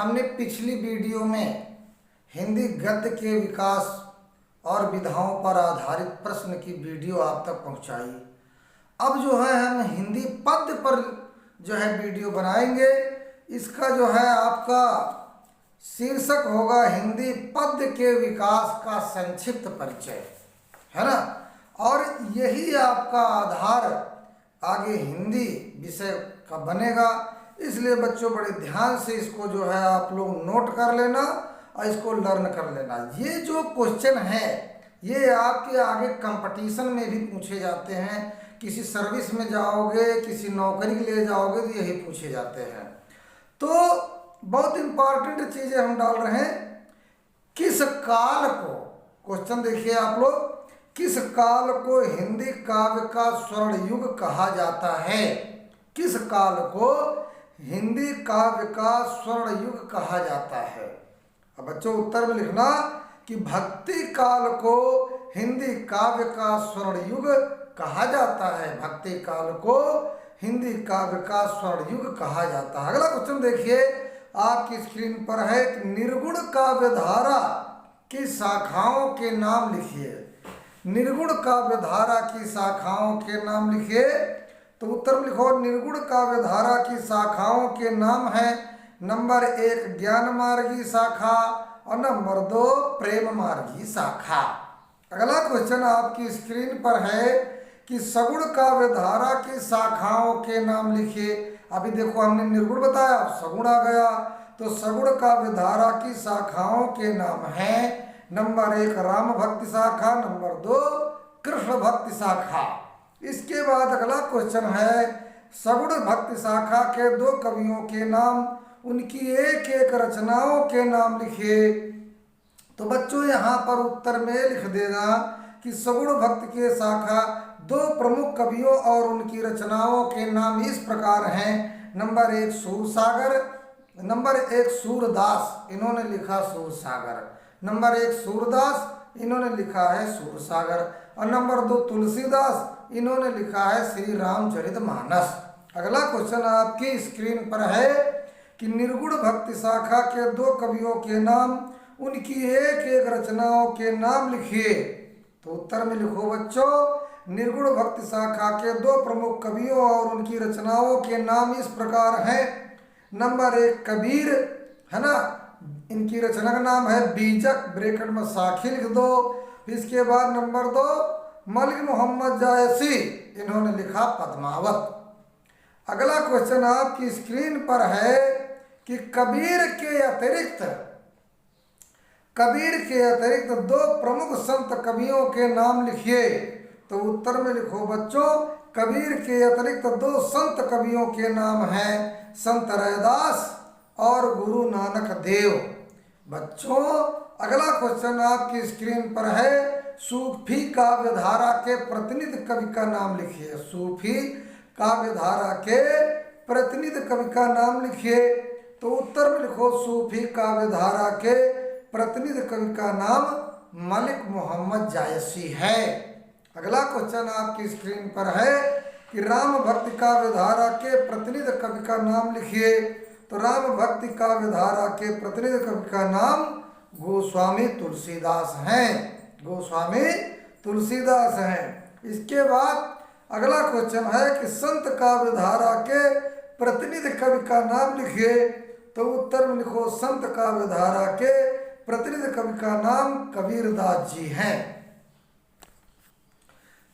हमने पिछली वीडियो में हिंदी गद्य के विकास और विधाओं पर आधारित प्रश्न की वीडियो आप तक पहुंचाई। अब जो है हम हिंदी पद्य पर जो है वीडियो बनाएंगे। इसका जो है आपका शीर्षक होगा हिंदी पद्य के विकास का संक्षिप्त परिचय, है ना। और यही आपका आधार आगे हिंदी विषय का बनेगा। इसलिए बच्चों बड़े ध्यान से इसको जो है आप लोग नोट कर लेना और इसको लर्न कर लेना। ये जो क्वेश्चन है ये आपके आगे कंपटीशन में भी पूछे जाते हैं। किसी सर्विस में जाओगे, किसी नौकरी के लिए जाओगे तो यही पूछे जाते हैं। तो बहुत इंपॉर्टेंट चीजें हम डाल रहे हैं। किस काल को, क्वेश्चन देखिए आप लोग, किस काल को हिंदी काव्य का स्वर्ण युग कहा जाता है? किस काल को हिंदी काव्य का स्वर्ण युग कहा जाता है? अब बच्चों उत्तर में लिखना कि भक्ति काल को हिंदी काव्य का स्वर्ण युग कहा जाता है। भक्ति काल को हिंदी काव्य का स्वर्ण युग कहा जाता है। अगला क्वेश्चन देखिए आपकी स्क्रीन पर है कि निर्गुण काव्य धारा की शाखाओं के नाम लिखिए। निर्गुण काव्य धारा की शाखाओं के नाम लिखिए। तो उत्तर में लिखो निर्गुण काव्य धारा की शाखाओं के नाम है नंबर 1 ज्ञान मार्गी शाखा और नंबर 2 प्रेम मार्गी शाखा। अगला क्वेश्चन आपकी स्क्रीन पर है कि सगुण काव्य धारा की शाखाओं के नाम लिखिए। अभी देखो हमने निर्गुण बताया, सगुण आ गया, तो सगुण काव्य धारा की शाखाओं के नाम है नंबर 1 राम भक्ति शाखा, नंबर 2 कृष्ण भक्ति शाखा। इसके बाद अगला क्वेश्चन है सगुण भक्ति शाखा के 2 कवियों के नाम, उनकी एक एक रचनाओं के नाम लिखिए। तो बच्चों यहाँ पर उत्तर में लिख देना कि सगुण भक्ति के शाखा 2 प्रमुख कवियों और उनकी रचनाओं के नाम इस प्रकार हैं। नंबर 1 सूरसागर, नंबर 1 सूरदास, इन्होंने लिखा सूरसागर। नंबर 1 सूरदास, इन्होंने लिखा है सूरसागर। और नंबर 2 तुलसीदास, इन्होंने लिखा है श्री रामचरितमानस। अगला क्वेश्चन आपकी स्क्रीन पर है कि निर्गुण भक्ति शाखा के 2 कवियों के नाम, उनकी एक एक रचनाओं के नाम लिखिए। तो उत्तर में लिखो बच्चों निर्गुण भक्ति शाखा के 2 प्रमुख कवियों और उनकी रचनाओं के नाम इस प्रकार हैं। नंबर 1 कबीर, है ना, इनकी रचना का नाम है बीजक, ब्रैकेट में साखी लिख दो। इसके बाद नंबर 2 मलिक मोहम्मद जायसी, इन्होंने लिखा पद्मावत। अगला क्वेश्चन आपकी स्क्रीन पर है कि कबीर के अतिरिक्त 2 प्रमुख संत कवियों के नाम लिखिए। तो उत्तर में लिखो बच्चों कबीर के अतिरिक्त 2 संत कवियों के नाम हैं संत रैदास और गुरु नानक देव। बच्चों अगला क्वेश्चन आपकी स्क्रीन पर है सूफी काव्य धारा के प्रतिनिधि कवि का नाम लिखिए। सूफी काव्य धारा के प्रतिनिधि कवि का नाम लिखिए। तो उत्तर में लिखो सूफी काव्य धारा के प्रतिनिधि कवि का नाम मलिक मोहम्मद जायसी है। अगला क्वेश्चन आपकी स्क्रीन पर है कि राम भक्ति काव्य धारा के प्रतिनिधि कवि का नाम लिखिए। तो राम भक्ति काव्य धारा के प्रतिनिधि कवि का नाम गोस्वामी तुलसीदास हैं। गोस्वामी तुलसीदास हैं। इसके बाद अगला क्वेश्चन है कि संत काव्य धारा के प्रतिनिधि कवि का नाम लिखिए। तो उत्तर में लिखो संत काव्य धारा के प्रतिनिधि कवि का नाम कबीरदास जी हैं।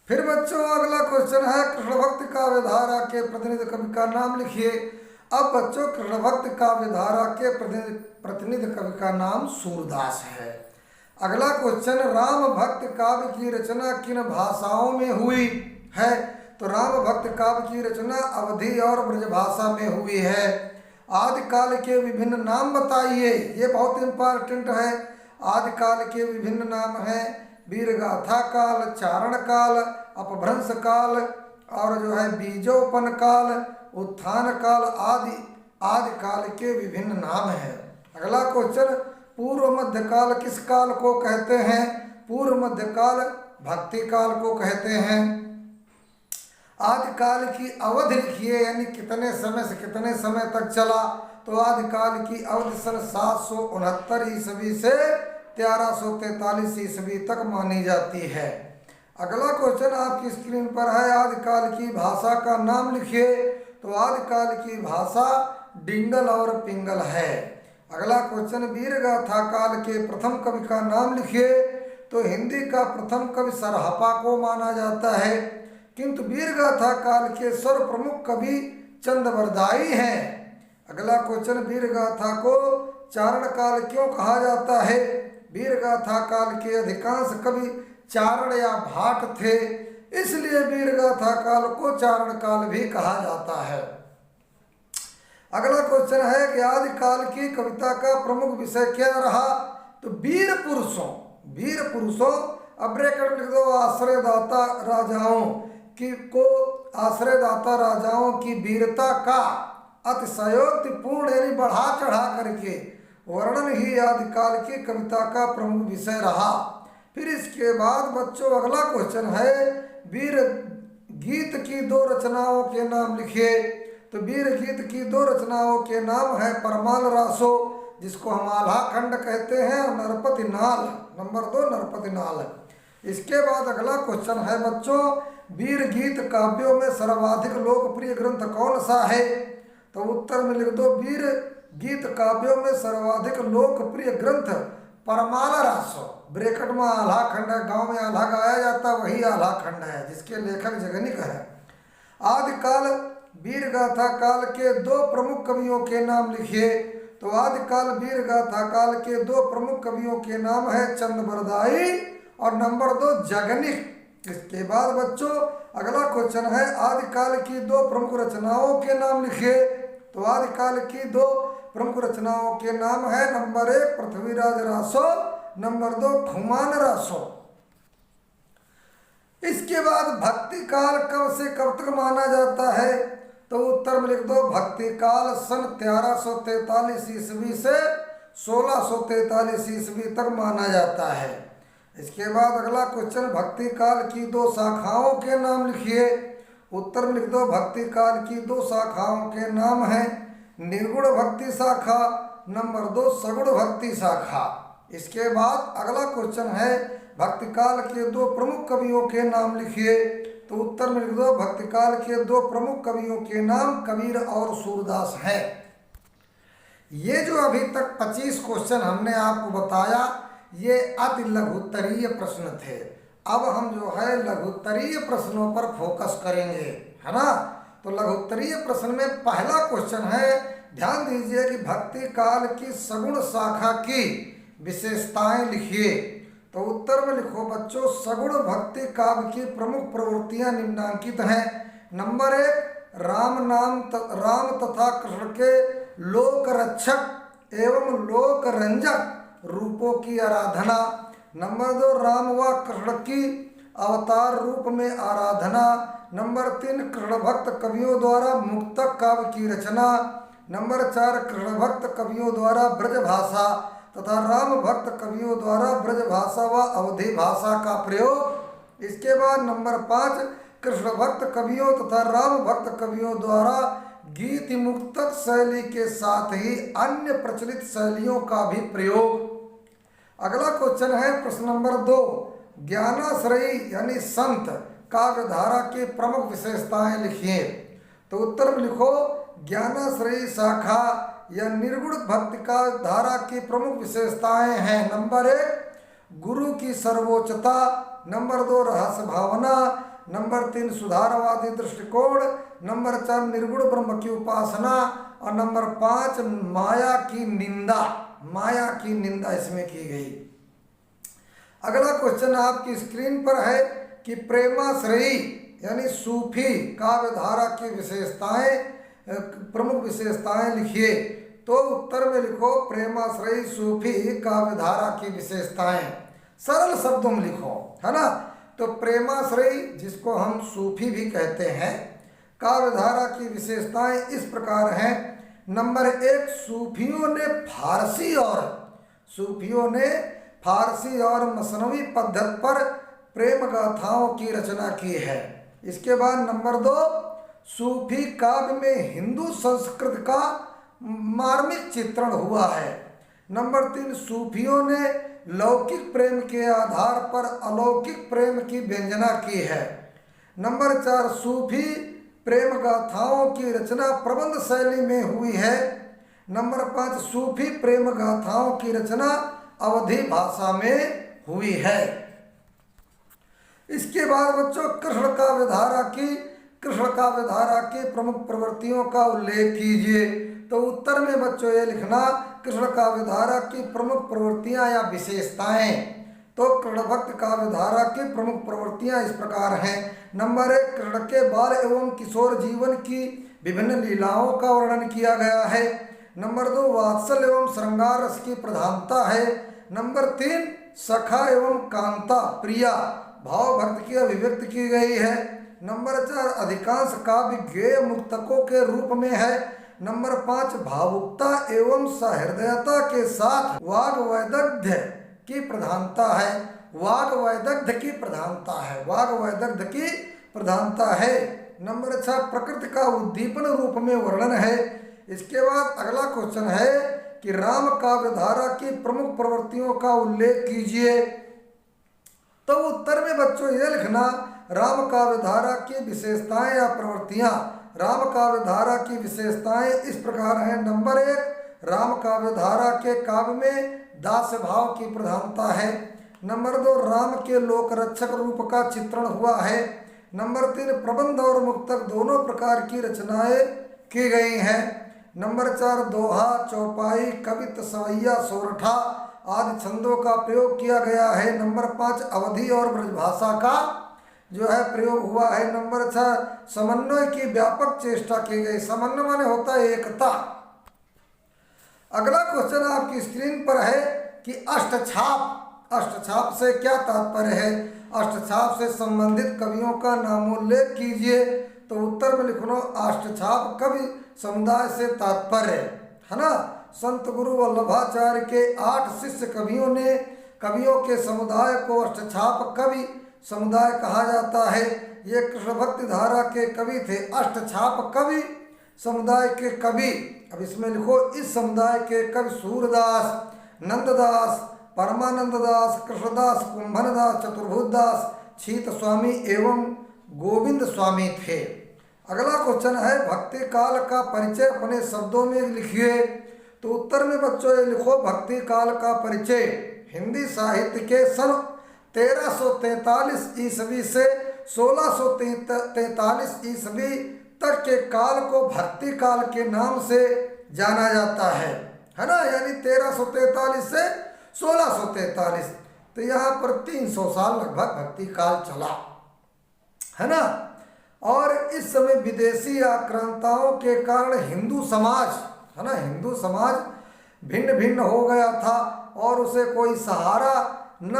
फिर बच्चों अगला क्वेश्चन है कृष्ण भक्ति काव्य धारा के प्रतिनिधि कवि का नाम लिखिए। अब बच्चों कृष्ण भक्ति काव्य धारा के प्रतिनिधि कवि का नाम सूरदास है। अगला क्वेश्चन राम भक्ति काव्य की रचना किन भाषाओं में हुई है? तो राम भक्ति काव्य की रचना अवधी और ब्रजभाषा में हुई है। आदिकाल के विभिन्न नाम बताइए, ये बहुत इंपॉर्टेंट है। आदिकाल के विभिन्न नाम हैं वीरगाथा काल, चारण काल, अपभ्रंश काल और जो है बीजोपन काल, उत्थान काल आदि काल के विभिन्न नाम हैं। अगला क्वेश्चन पूर्व मध्यकाल किस काल को कहते हैं? पूर्व मध्यकाल भक्ति काल को कहते हैं। आदिकाल की अवधि लिखिए, यानी कितने समय से कितने समय तक चला। तो आदिकाल की अवधि सन 769 ईस्वी से 1343 ईस्वी तक मानी जाती है। अगला क्वेश्चन आपकी स्क्रीन पर है, आदिकाल की भाषा का नाम लिखिए। तो आदिकाल की भाषा डिंगल और पिंगल है। अगला क्वेश्चन, वीर गाथा काल के प्रथम कवि का नाम लिखिए। तो हिंदी का प्रथम कवि सरहपा को माना जाता है, किंतु वीर गाथा काल के सर्व प्रमुख कवि चंदबरदाई हैं। अगला क्वेश्चन, वीर गाथा को चारण काल क्यों कहा जाता है? वीर गाथा काल के अधिकांश कवि चारण या भाट थे, इसलिए वीर गाथा काल को चारण काल भी कहा जाता है। अगला क्वेश्चन है कि आदिकाल की कविता का प्रमुख विषय क्या रहा? तो वीर पुरुषों अब ब्रैकेट लिख दो, आश्रयदाता राजाओं की वीरता का अतिशयोक्तिपूर्ण यानी बढ़ा चढ़ा करके वर्णन ही आदिकाल की कविता का प्रमुख विषय रहा। फिर इसके बाद बच्चों अगला क्वेश्चन है, वीर गीत की दो रचनाओं के नाम लिखिए। तो वीर गीत की दो रचनाओं के नाम है परमाल रासो, जिसको हम आल्हा खंड कहते हैं, और नरपति नाल। नंबर 2 नरपति नाल। इसके बाद अगला क्वेश्चन है बच्चों, वीर गीत काव्यों में सर्वाधिक लोकप्रिय ग्रंथ कौन सा है? तो उत्तर में लिख दो, वीर गीत काव्यों में सर्वाधिक लोकप्रिय ग्रंथ परमाल रासो। ब्रैकेट में आल्हा खंड है, गाँव में आल्हा गाया जाता वही आल्हा खंड है, जिसके लेखक जगनिक है। आदिकाल वीर गाथा काल के दो प्रमुख कवियों के नाम लिखिए। तो आदिकाल वीर गाथा काल के दो प्रमुख कवियों के नाम है चंदबरदाई और नंबर 2 जगनिक। इसके बाद बच्चों अगला क्वेश्चन है, आदिकाल की दो प्रमुख रचनाओं के नाम लिखिए। तो आदिकाल की दो प्रमुख रचनाओं के नाम है, नंबर 1 पृथ्वीराज रासो, नंबर 2 खुमान रासो। इसके बाद भक्ति काल कब से कब तक माना जाता है? तो उत्तर में लिख दो, भक्ति काल सन 1343 ईस्वी से 1643 ईस्वी तक माना जाता है। इसके बाद अगला क्वेश्चन, भक्ति काल की दो शाखाओं के नाम लिखिए। उत्तर में लिख दो, भक्ति काल की दो शाखाओं के नाम हैं निर्गुण भक्ति शाखा, नंबर 2 सगुण भक्ति शाखा। इसके बाद अगला क्वेश्चन है, भक्ति काल के दो प्रमुख कवियों के नाम लिखिए। तो उत्तर में लिख दो, भक्ति काल के दो प्रमुख कवियों के नाम कबीर और सूरदास हैं। ये जो अभी तक 25 क्वेश्चन हमने आपको बताया, ये अति लघुत्तरीय प्रश्न थे। अब हम जो है लघुत्तरीय प्रश्नों पर फोकस करेंगे, है ना। तो लघुत्तरीय प्रश्न में पहला क्वेश्चन है, ध्यान दीजिए कि भक्ति काल की सगुण शाखा की विशेषताएं लिखिए। तो उत्तर में लिखो बच्चों, सगुण भक्ति काव्य की प्रमुख प्रवृत्तियां निम्नांकित हैं। नंबर 1 राम तथा कृष्ण के लोक रक्षक एवं लोक रंजक रूपों की आराधना। नंबर 2 राम व कृष्ण की अवतार रूप में आराधना। नंबर 3 कृष्ण भक्त कवियों द्वारा मुक्तक काव्य की रचना। नंबर 4 कृष्ण भक्त कवियों द्वारा ब्रज भाषा तथा राम भक्त कवियों द्वारा ब्रज भाषा व अवधि भाषा का प्रयोग। इसके बाद नंबर 5 कृष्ण भक्त कवियों तथा राम भक्त कवियों द्वारा गीत मुक्तक शैली के साथ ही अन्य प्रचलित शैलियों का भी प्रयोग। अगला क्वेश्चन है प्रश्न नंबर 2, ज्ञानाश्रयी यानी संत काव्य धारा की प्रमुख विशेषताएं लिखिए। तो उत्तर में लिखो, ज्ञानाश्रयी शाखा या निर्गुण भक्ति का धारा की प्रमुख विशेषताएं हैं। नंबर 1 गुरु की सर्वोच्चता, नंबर 2 रहस्य भावना, नंबर 3 सुधारवादी दृष्टिकोण, नंबर 4 निर्गुण ब्रह्म की उपासना और नंबर 5 माया की निंदा इसमें की गई। अगला क्वेश्चन आपकी स्क्रीन पर है कि प्रेमाश्रयी यानी सूफी काव्य धारा की प्रमुख विशेषताएं लिखिए। तो उत्तर में लिखो, प्रेमाश्रयी सूफी काव्य धारा की विशेषताएं। सरल शब्दों में लिखो, है ना। तो प्रेमाश्रयी जिसको हम सूफी भी कहते हैं, काव्य धारा की विशेषताएं इस प्रकार हैं। नंबर 1 सूफियों ने फारसी और मसनवी पद्धति पर प्रेम गाथाओं की रचना की है। इसके बाद नंबर 2 सूफी काव्य में हिंदू संस्कृत का मार्मिक चित्रण हुआ है। नंबर 3, सूफियों ने लौकिक प्रेम के आधार पर अलौकिक प्रेम की व्यंजना की है। नंबर 4, सूफी प्रेम गाथाओं की रचना प्रबंध शैली में हुई है। नंबर 5, सूफी प्रेम गाथाओं की रचना अवधी भाषा में हुई है। इसके बाद बच्चों कृष्ण काव्य धारा की प्रमुख प्रवृत्तियों का उल्लेख कीजिए। तो उत्तर में बच्चों ये लिखना, कृष्ण काव्य धारा की प्रमुख प्रवृत्तियां या विशेषताएं। तो कृष्ण भक्त काव्य धारा की प्रमुख प्रवृत्तियां इस प्रकार हैं। नंबर 1, कृष्ण के बाल एवं किशोर जीवन की विभिन्न लीलाओं का वर्णन किया गया है। नंबर 2, वात्सल्य एवं श्रृंगार रस की प्रधानता है। नंबर 3, सखा एवं कांता प्रिया भाव भक्त की अभिव्यक्ति की गई है। नंबर 4, अधिकांश काव्य गेय मुक्तकों के रूप में है। नंबर 5, भावुकता एवं सहृदयता के साथ वाग वैदग्ध्य की प्रधानता है। वाग वैदग्ध्य की प्रधानता है। नंबर 6, प्रकृति का उद्दीपन रूप में वर्णन है। इसके बाद अगला क्वेश्चन है कि राम काव्य धारा की प्रमुख प्रवृत्तियों का उल्लेख कीजिए। तो उत्तर में बच्चों ये लिखना, राम काव्य धारा की विशेषताएं या प्रवृत्तियां। राम काव्य धारा की विशेषताएं इस प्रकार हैं। नंबर 1, राम काव्य धारा के काव्य में दास्य भाव की प्रधानता है। नंबर 2, राम के लोक रक्षक रूप का चित्रण हुआ है। नंबर 3, प्रबंध और मुक्तक दोनों प्रकार की रचनाएं की गई हैं। नंबर 4, दोहा, चौपाई, कवित्त, सवैया, सोरठा आदि छंदों का प्रयोग किया गया है। नंबर 5, अवधी और ब्रजभाषा का जो है प्रयोग हुआ है। नंबर 6, समन्वय की व्यापक चेष्टा की गई। समन्वय माने होता है एकता। अगला क्वेश्चन आपकी स्क्रीन पर है कि अष्टछाप से क्या तात्पर्य है। अष्टछाप से संबंधित कवियों का नामोल्लेख कीजिए। तो उत्तर में लिखो, अष्टछाप कवि समुदाय से तात्पर्य है ना। संत गुरु वल्लभाचार्य के 8 शिष्य कवियों के समुदाय को अष्टछाप कवि समुदाय कहा जाता है। ये कृष्ण भक्ति धारा के कवि थे। अष्टछाप कवि समुदाय के कवि, अब इसमें लिखो, इस समुदाय के कवि सूरदास, नंददास, परमानंद दास, कृष्णदास, कुंभनदास, चतुर्भुजदास, छीत स्वामी एवं गोविंद स्वामी थे। अगला क्वेश्चन है, भक्ति काल का परिचय अपने शब्दों में लिखिए। तो उत्तर में बच्चों ये लिखो, भक्ति काल का परिचय हिंदी साहित्य के सन 1343 ईस्वी से 1643 ईस्वी तक के काल को भक्ति काल के नाम से जाना जाता है ना। यानी 1343 से 1643, तो यहाँ पर 300 साल लगभग भक्ति काल चला है ना। और इस समय विदेशी आक्रांताओं के कारण हिंदू समाज है ना, हिंदू समाज भिन्न भिन्न हो गया था और उसे कोई सहारा न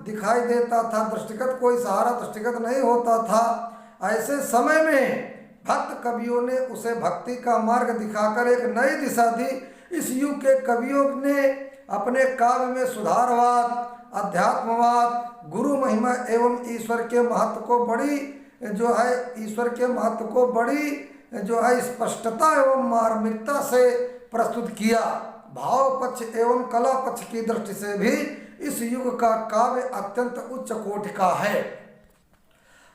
दिखाई देता था, दृष्टिगत कोई सहारा दृष्टिगत नहीं होता था। ऐसे समय में भक्त कवियों ने उसे भक्ति का मार्ग दिखाकर एक नई दिशा दी। इस युग के कवियों ने अपने काव्य में सुधारवाद, अध्यात्मवाद, गुरु महिमा एवं ईश्वर के महत्व को बड़ी स्पष्टता एवं मार्मिकता से प्रस्तुत किया। भाव पक्ष एवं कला पक्ष की दृष्टि से भी इस युग का काव्य अत्यंत उच्च कोटि का है।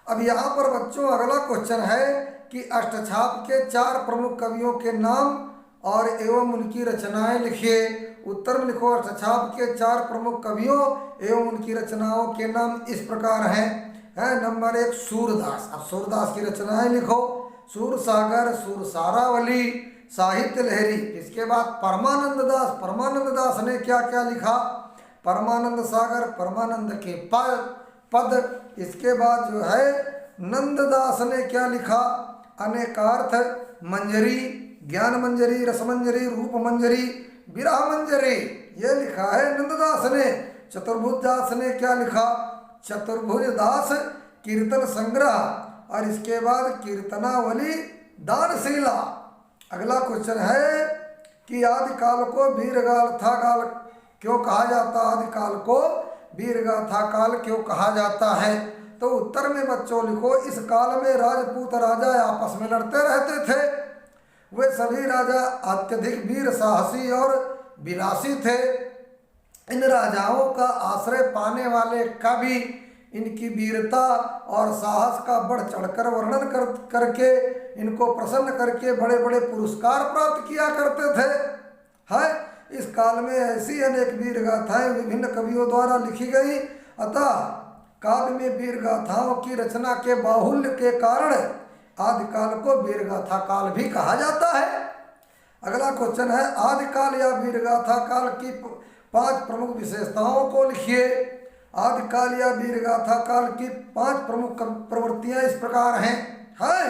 अब यहाँ पर बच्चों अगला क्वेश्चन है कि अष्टछाप के 4 प्रमुख कवियों के नाम और एवं उनकी रचनाएं लिखिए। उत्तर में लिखो, अष्टछाप के 4 प्रमुख कवियों एवं उनकी रचनाओं के नाम इस प्रकार हैं। नंबर 1, सूरदास। अब सूरदास की रचनाएं लिखो, सूरसागर, सूरसारावली, साहित्य लहरी। इसके बाद परमानंद दास ने क्या क्या लिखा, परमानंद सागर, परमानंद के पद। इसके बाद जो है नंददास ने क्या लिखा, अनेकार्थ मंजरी, ज्ञान मंजरी, रस मंजरी, रूप मंजरी, विरह मंजरी, ये लिखा है नंददास ने। चतुर्भुजदास ने क्या लिखा, चतुर्भुजदास कीर्तन संग्रह, और इसके बाद कीर्तनावली दानशीला। अगला क्वेश्चन है कि आदिकाल को वीरगाथा काल क्यों कहा जाता, आदिकाल को वीरगाथा काल क्यों कहा जाता है। तो उत्तर में बच्चों लिखो, इस काल में राजपूत राजा आपस में लड़ते रहते थे। वे सभी राजा अत्यधिक वीर साहसी और विलासी थे। इन राजाओं का आश्रय पाने वाले कवि इनकी वीरता और साहस का बढ़ चढ़कर वर्णन करके इनको प्रसन्न करके बड़े बड़े पुरस्कार प्राप्त किया करते थे। है इस काल में ऐसी अनेक वीर गाथाएं विभिन्न कवियों द्वारा लिखी गई। अतः काव्य में वीर गाथाओं की रचना के बाहुल्य के कारण आदिकाल को वीर गाथा काल भी कहा जाता है। अगला क्वेश्चन है, आदिकाल या वीर गाथा काल की 5 प्रमुख विशेषताओं को लिखिए। आदिकाल या वीर गाथा काल की 5 प्रमुख प्रवृत्तियां इस प्रकार हैं। है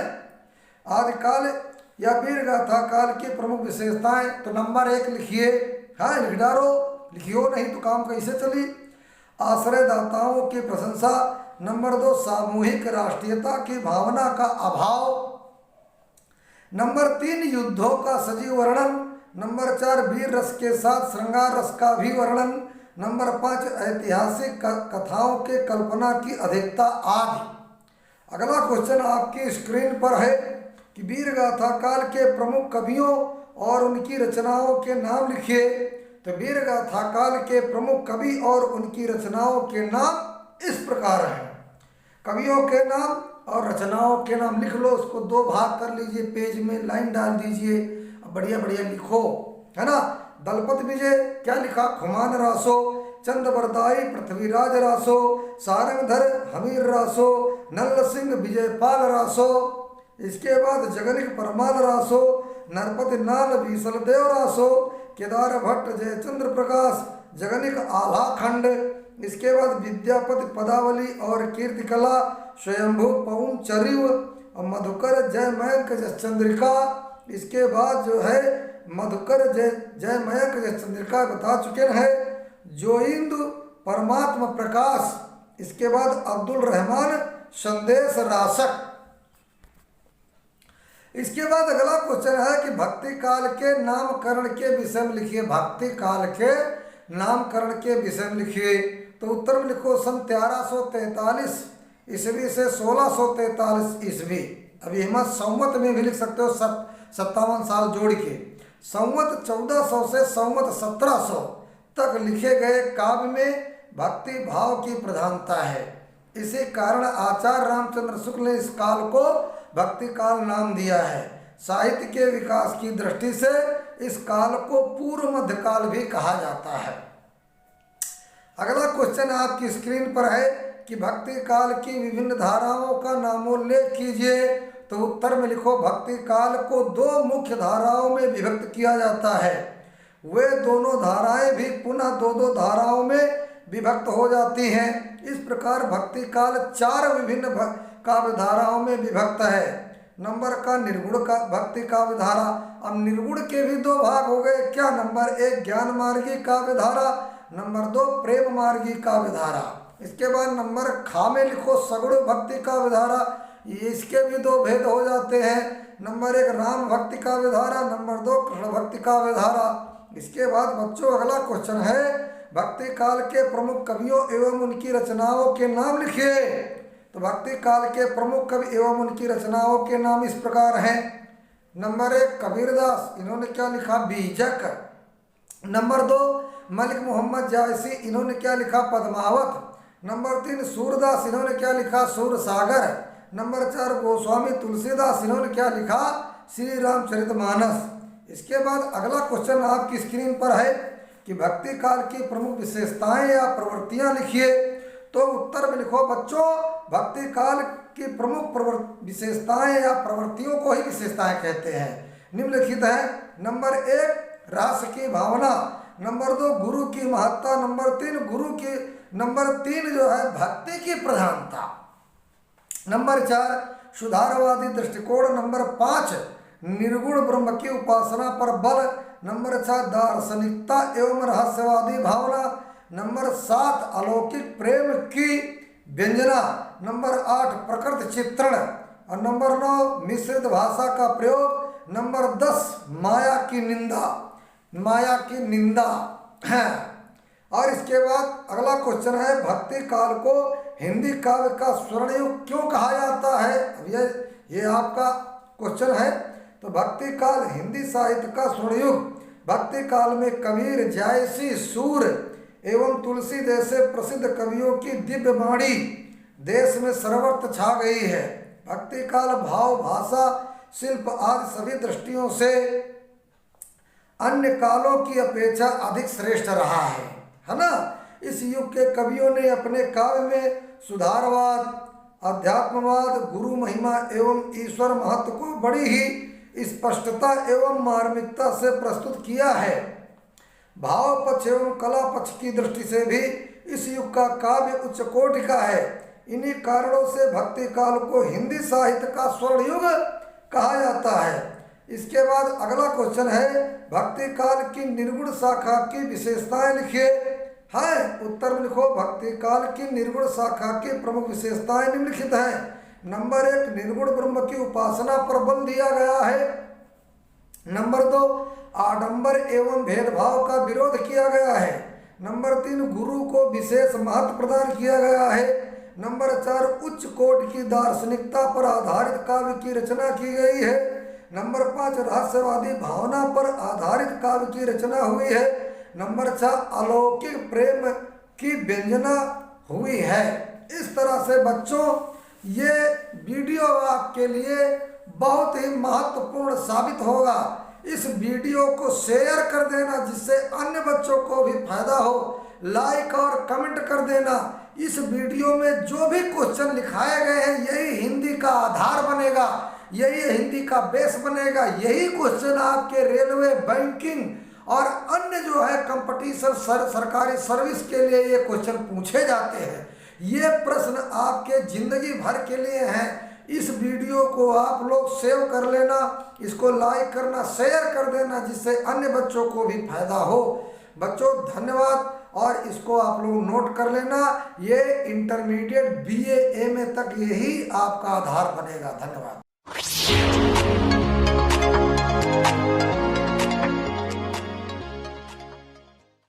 आदिकाल या वीर गाथा काल की प्रमुख विशेषताएं, तो नंबर 1 लिखिए। हाँ लिख डालो, लिखियो नहीं तो काम कैसे चली। आश्रयदाताओं की प्रशंसा। नंबर 2 सामूहिक राष्ट्रीयता की भावना का अभाव। नंबर 3 युद्धों का सजीव वर्णन। नंबर 4 वीर रस के साथ श्रृंगार रस का भी वर्णन। नंबर 5 ऐतिहासिक कथाओं के कल्पना की अधिकता आदि। अगला क्वेश्चन आपकी स्क्रीन पर है कि वीर गाथा काल के प्रमुख कवियों और उनकी रचनाओं के नाम लिखिए। तो वीर गाथा काल के प्रमुख कवि और उनकी रचनाओं के नाम इस प्रकार हैं। कवियों के नाम और रचनाओं के नाम लिख लो, उसको 2 भाग कर लीजिए, पेज में लाइन डाल दीजिए, बढ़िया बढ़िया लिखो, है ना। दलपत विजय क्या लिखा, खुमान रासो, चंद्रवरदाई पृथ्वीराज रासो, सारंगधर हमीर रासो, नल्ल सिंह विजयपाल रासो। इसके बाद जगनिक परमाल रासो, नरपति नाल बीसलदेव रासो, केदार भट्ट जयचंद्र प्रकाश, जगनिक आलाखंड। इसके बाद विद्यापति पदावली और कीर्तिकला, स्वयंभू पवन चरिव और मधुकर जयमयंक चंद्रिका। इसके बाद जो है मधुकर जयमयंक चंद्रिका बता चुके हैं। जोइंदु परमात्मा प्रकाश। इसके बाद अब्दुल रहमान संदेश रासक। इसके बाद अगला क्वेश्चन है कि भक्ति काल के नामकरण के विषय में लिखिए। भक्ति काल के नामकरण के विषय में लिखिए। तो उत्तर में लिखो सन 1343 ईस्वी से 1643 ईस्वी। अभी हिम्मत संवत में भी लिख सकते हो, 57 साल जोड़ के। संवत 1400 से संवत 1700 तक लिखे गए काव्य में भक्ति भाव की प्रधानता है। इसी कारण आचार्य रामचंद्र शुक्ल ने इस काल को भक्ति काल नाम दिया है। साहित्य के विकास की दृष्टि से इस काल को पूर्व मध्य काल भी कहा जाता है। अगला क्वेश्चन आपकी स्क्रीन पर है कि भक्ति काल की विभिन्न धाराओं का नामोल्लेख कीजिए। तो उत्तर में लिखो भक्ति काल को 2 मुख्य धाराओं में विभक्त किया जाता है। वे दोनों धाराएं भी पुनः 2-2 धाराओं में विभक्त हो जाती हैं। इस प्रकार भक्ति काल 4 विभिन्न काव्य धाराओं में विभक्त है। नंबर का निर्गुण का भक्ति काव्य धारा। अब निर्गुण के भी 2 भाग हो गए क्या। नंबर 1 ज्ञान मार्गी काव्य धारा, नंबर 2 प्रेम मार्गी काव्य धारा। इसके बाद नंबर खा में लिखो सगुण भक्ति काव्य धारा। इसके भी 2 भेद हो जाते हैं। नंबर 1 राम भक्ति काव्य धारा, नंबर 2 कृष्ण भक्ति काव्य धारा। इसके बाद बच्चों अगला क्वेश्चन है भक्ति काल के प्रमुख कवियों एवं उनकी रचनाओं के नाम लिखिए। तो भक्ति काल के प्रमुख कवि एवं उनकी रचनाओं के नाम इस प्रकार हैं। नंबर 1 कबीरदास, इन्होंने क्या लिखा, बीजक। नंबर 2 मलिक मोहम्मद जायसी, इन्होंने क्या लिखा, पद्मावत। नंबर 3 सूरदास, इन्होंने क्या लिखा, सूरसागर। नंबर 4 गोस्वामी तुलसीदास, इन्होंने क्या लिखा, श्री रामचरितमानस। इसके बाद अगला क्वेश्चन आपकी स्क्रीन पर है कि भक्ति काल की प्रमुख विशेषताएं या प्रवृत्तियां लिखिए। तो उत्तर में लिखो बच्चों भक्ति काल की प्रमुख विशेषताएं या प्रवृत्तियों को ही विशेषताएं कहते हैं। निम्नलिखित है। नंबर 1 रास की भावना, नंबर 2 गुरु की महत्ता, नंबर 3 जो है भक्ति की प्रधानता, नंबर 4 सुधारवादी दृष्टिकोण, नंबर 5 निर्गुण ब्रह्म की उपासना पर बल, नंबर 6 दार्शनिकता एवं रहस्यवादी भावना, नंबर 7 अलौकिक प्रेम की व्यंजना, नंबर 8 प्रकृति चित्रण और नंबर 9 मिश्रित भाषा का प्रयोग, नंबर 10 माया की निंदा है। और इसके बाद अगला क्वेश्चन है भक्ति काल को हिंदी काव्य का स्वर्णयुग क्यों कहा जाता है। अब ये आपका क्वेश्चन है। तो भक्ति काल हिंदी साहित्य का स्वर्णयुग। भक्ति काल में कबीर, जायसी, सूर एवं तुलसी जैसे प्रसिद्ध कवियों की दिव्य वाणी देश में सर्वत्र छा गई है। भक्ति काल भाव, भाषा, शिल्प आदि सभी दृष्टियों से अन्य कालों की अपेक्षा अधिक श्रेष्ठ रहा है ना। इस युग के कवियों ने अपने काव्य में सुधारवाद, अध्यात्मवाद, गुरु महिमा एवं ईश्वर महत्व को बड़ी ही स्पष्टता एवं मार्मिकता से प्रस्तुत किया है। भाव पक्ष एवं कला पक्ष की दृष्टि से भी इस युग का काव्य उच्च कोटि का है। इन्हीं कारणों से भक्ति काल को हिंदी साहित्य का स्वर्ण युग कहा जाता है। इसके बाद अगला क्वेश्चन है, भक्ति काल की निर्गुण शाखा की विशेषताएं लिखिए। है उत्तर में लिखो, भक्ति काल की निर्गुण शाखा की प्रमुख विशेषताएं निम्नलिखित हैं। नंबर 1, निर्गुण ब्रह्म की उपासना पर बल दिया गया है। नंबर 2, आडंबर एवं भेदभाव का विरोध किया गया है। नंबर 3, गुरु को विशेष महत्व प्रदान किया गया है। नंबर 4, उच्च कोटि की दार्शनिकता पर आधारित काव्य की रचना की गई है। नंबर 5, रहस्यवादी भावना पर आधारित काव्य की रचना हुई है। नंबर 6, अलौकिक प्रेम की व्यंजना हुई है। इस तरह से बच्चों ये वीडियो आपके लिए बहुत ही महत्वपूर्ण साबित होगा। इस वीडियो को शेयर कर देना जिससे अन्य बच्चों को भी फायदा हो। लाइक और कमेंट कर देना। इस वीडियो में जो भी क्वेश्चन लिखाए गए हैं यही हिंदी का आधार बनेगा, यही हिंदी का बेस बनेगा। यही क्वेश्चन आपके रेलवे, बैंकिंग और अन्य जो है कंपटीशन सरकारी सर्विस के लिए ये क्वेश्चन पूछे जाते हैं। ये प्रश्न आपके जिंदगी भर के लिए हैं। इस वीडियो को आप लोग सेव कर लेना, इसको लाइक करना, शेयर कर देना जिससे अन्य बच्चों को भी फायदा हो। बच्चों धन्यवाद। और इसको आप लोग नोट कर लेना, ये इंटरमीडिएट BA MA तक यही आपका आधार बनेगा। धन्यवाद।